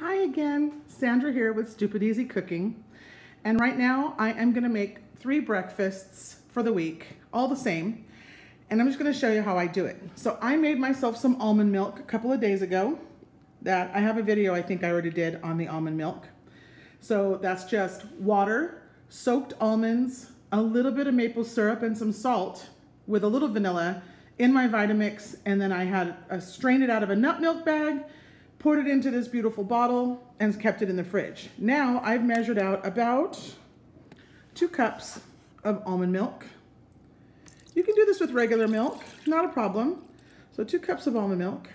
Hi again, Sandra here with Stupid Easy Cooking. And right now I am gonna make 3 breakfasts for the week, all the same. And I'm just gonna show you how I do it. So I made myself some almond milk a couple of days ago. That I have a video I think I already did on the almond milk. So that's just water, soaked almonds, a little bit of maple syrup and some salt with a little vanilla in my Vitamix. And then I had strained it out of a nut milk bag, poured it into this beautiful bottle, and kept it in the fridge. Now I've measured out about 2 cups of almond milk. You can do this with regular milk, not a problem. So 2 cups of almond milk.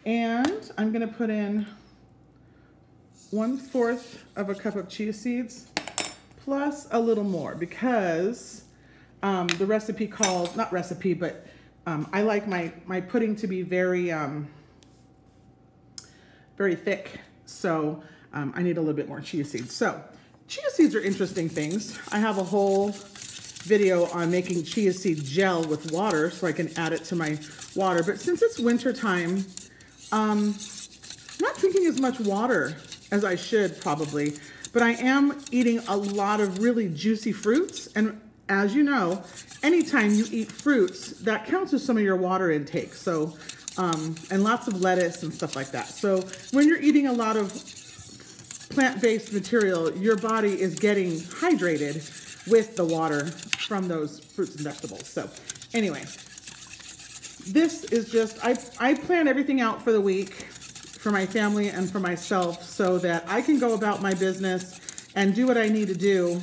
And I'm gonna put in 1/4 of a cup of chia seeds, plus a little more because the recipe calls, not recipe, but I like my pudding to be very thick, so I need a little bit more chia seeds. So chia seeds are interesting things. I have a whole video on making chia seed gel with water so I can add it to my water, but since it's winter time, I'm not drinking as much water as I should probably, but I am eating a lot of really juicy fruits, and as you know, anytime you eat fruits, that counts as some of your water intake. So and lots of lettuce and stuff like that. So when you're eating a lot of plant-based material, your body is getting hydrated with the water from those fruits and vegetables. So anyway, this is just, I plan everything out for the week for my family and for myself so that I can go about my business and do what I need to do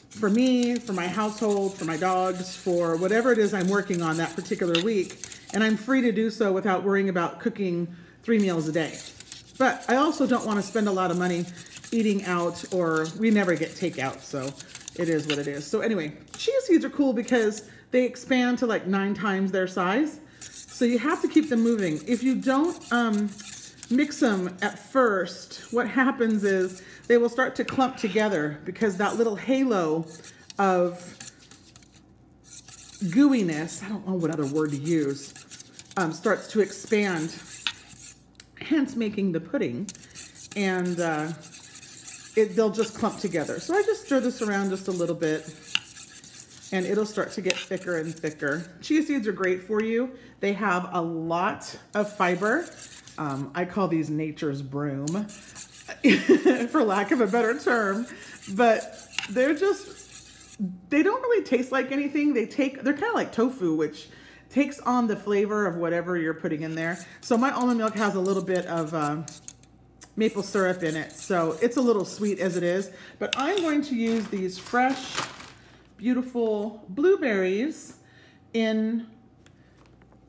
for me, for my household, for my dogs, for whatever it is I'm working on that particular week. And I'm free to do so without worrying about cooking 3 meals a day. But I also don't want to spend a lot of money eating out, or we never get takeout, so it is what it is. So anyway, chia seeds are cool because they expand to like 9 times their size. So you have to keep them moving. If you don't mix them at first, what happens is they will start to clump together because that little halo of gooiness, I don't know what other word to use, starts to expand, hence making the pudding, and they'll just clump together. So I just stir this around just a little bit and it'll start to get thicker and thicker. Chia seeds are great for you. They have a lot of fiber. I call these nature's broom, for lack of a better term, but they're just, they don't really taste like anything. They're kind of like tofu, which takes on the flavor of whatever you're putting in there. So my almond milk has a little bit of maple syrup in it, so it's a little sweet as it is. But I'm going to use these fresh, beautiful blueberries in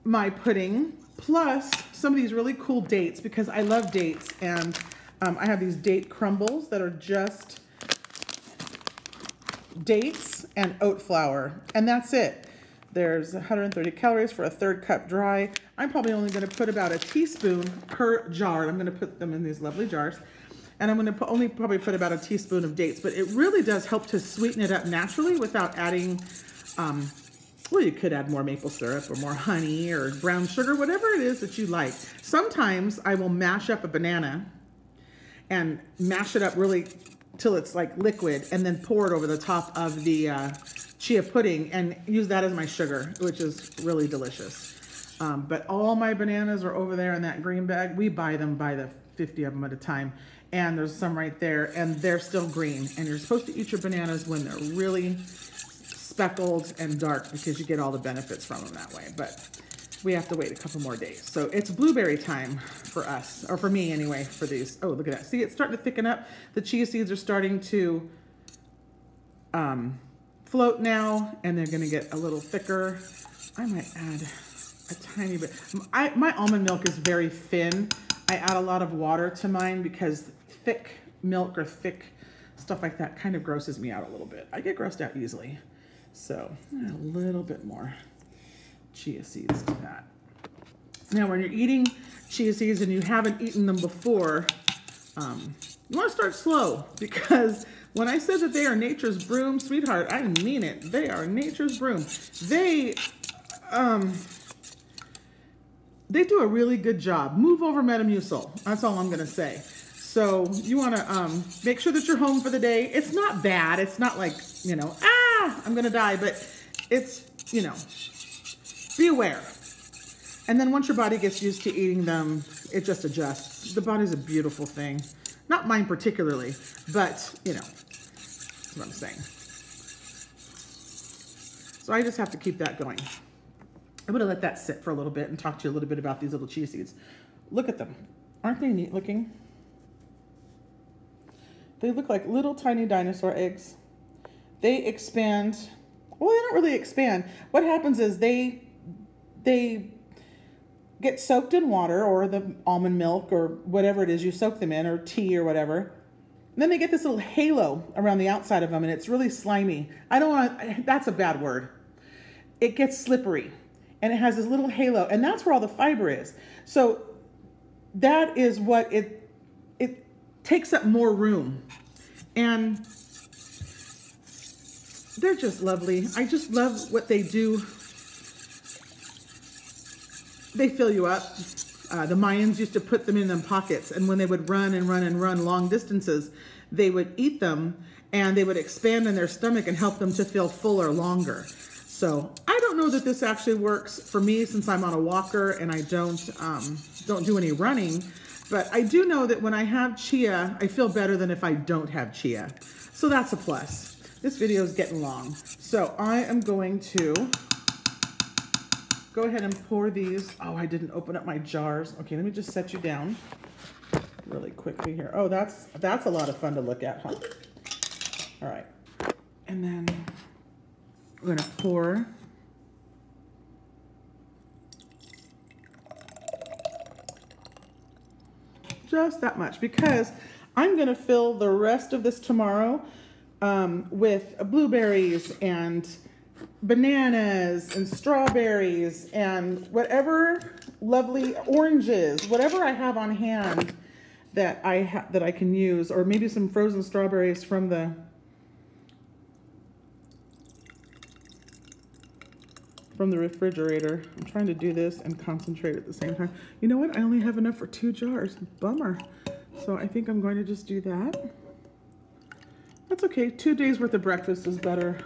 my pudding, plus some of these really cool dates because I love dates, and I have these date crumbles that are just dates and oat flour, and that's it. There's 130 calories for a 1/3 cup dry. I'm probably only going to put about a teaspoon per jar. I'm going to put them in these lovely jars, and I'm going to only probably put about a teaspoon of dates, but it really does help to sweeten it up naturally without adding well, you could add more maple syrup or more honey or brown sugar, whatever it is that you like. Sometimes I will mash up a banana and mash it up really till it's like liquid, and then pour it over the top of the chia pudding and use that as my sugar, which is really delicious. But all my bananas are over there in that green bag. We buy them by the 50 of them at a time, and there's some right there, and they're still green. And you're supposed to eat your bananas when they're really speckled and dark because you get all the benefits from them that way. But we have to wait a couple more days. So it's blueberry time for us, or for me anyway, for these. Oh, look at that. See, it's starting to thicken up. The chia seeds are starting to float now, and they're going to get a little thicker. I might add a tiny bit. My almond milk is very thin. I add a lot of water to mine because thick milk or thick stuff like that kind of grosses me out a little bit. I get grossed out easily. So add a little bit more chia seeds to that. Now, when you're eating chia seeds and you haven't eaten them before, you want to start slow, because when I said that they are nature's broom, sweetheart, I mean it. They are nature's broom. They they do a really good job. Move over Metamucil. That's all I'm gonna say. So you wanna make sure that you're home for the day. It's not bad. It's not like, you know, I'm gonna die, but it's, you know, be aware. And then once your body gets used to eating them, it just adjusts. The body's a beautiful thing. Not mine particularly, but, you know, that's what I'm saying. So I just have to keep that going. I'm gonna let that sit for a little bit and talk to you a little bit about these little chia seeds. Look at them. Aren't they neat looking? They look like little tiny dinosaur eggs. They expand. Well, they don't really expand. What happens is they get soaked in water or the almond milk or whatever it is you soak them in, or tea or whatever. And then they get this little halo around the outside of them, and it's really slimy. I don't want, that's a bad word. It gets slippery, and it has this little halo, and that's where all the fiber is. So that is what it takes up more room. And they're just lovely. I just love what they do. They fill you up. The Mayans used to put them in them pockets, and when they would run and run and run long distances, they would eat them, and they would expand in their stomach and help them to feel fuller longer. So I don't know that this actually works for me, since I'm on a walker and I don't do any running, but I do know that when I have chia, I feel better than if I don't have chia. So that's a plus. This video is getting long. So I am going to go ahead and pour these. Oh, I didn't open up my jars. Okay, let me just set you down really quickly here. Oh, that's a lot of fun to look at, huh? All right. And then we're gonna pour just that much, because I'm gonna fill the rest of this tomorrow with blueberries and bananas and strawberries and whatever lovely oranges, whatever I have on hand that I can use, or maybe some frozen strawberries from the refrigerator. I'm trying to do this and concentrate at the same time. You know what? I only have enough for 2 jars. Bummer. So I think I'm going to just do that. That's okay. 2 days worth of breakfast is better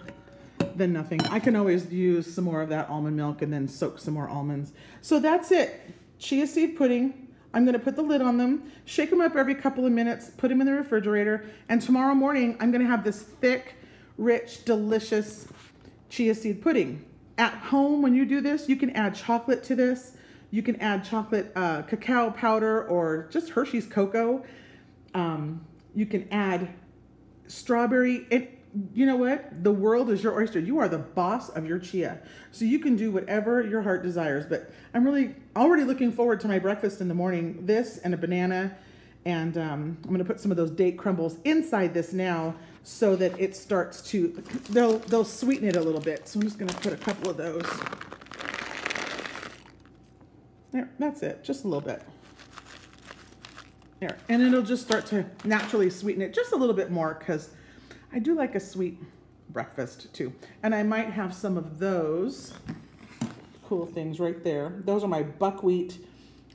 than nothing. I can always use some more of that almond milk and then soak some more almonds. So that's it. Chia seed pudding. I'm going to put the lid on them, shake them up every couple of minutes, put them in the refrigerator, and tomorrow morning I'm going to have this thick, rich, delicious chia seed pudding. At home, when you do this, you can add chocolate to this. You can add chocolate cacao powder or just Hershey's cocoa. You can add strawberry. You know what? The world is your oyster. You are the boss of your chia. So you can do whatever your heart desires. But I'm really already looking forward to my breakfast in the morning. This and a banana. And I'm going to put some of those date crumbles inside this now, so that it starts to, they'll sweeten it a little bit. So I'm just going to put a couple of those. There, that's it. Just a little bit. There. And it'll just start to naturally sweeten it just a little bit more, because I do like a sweet breakfast too. And I might have some of those cool things right there. Those are my buckwheat,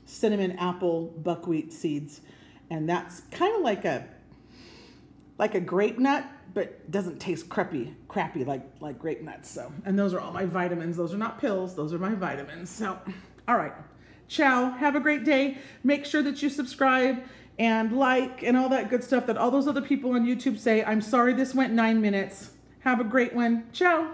cinnamon apple buckwheat seeds. And that's kind of like a grape nut, but doesn't taste crappy like grape nuts. So, and those are all my vitamins. Those are not pills. Those are my vitamins. So, all right. Ciao. Have a great day. Make sure that you subscribe and like and all that good stuff that all those other people on YouTube say. I'm sorry this went 9 minutes. Have a great one. Ciao.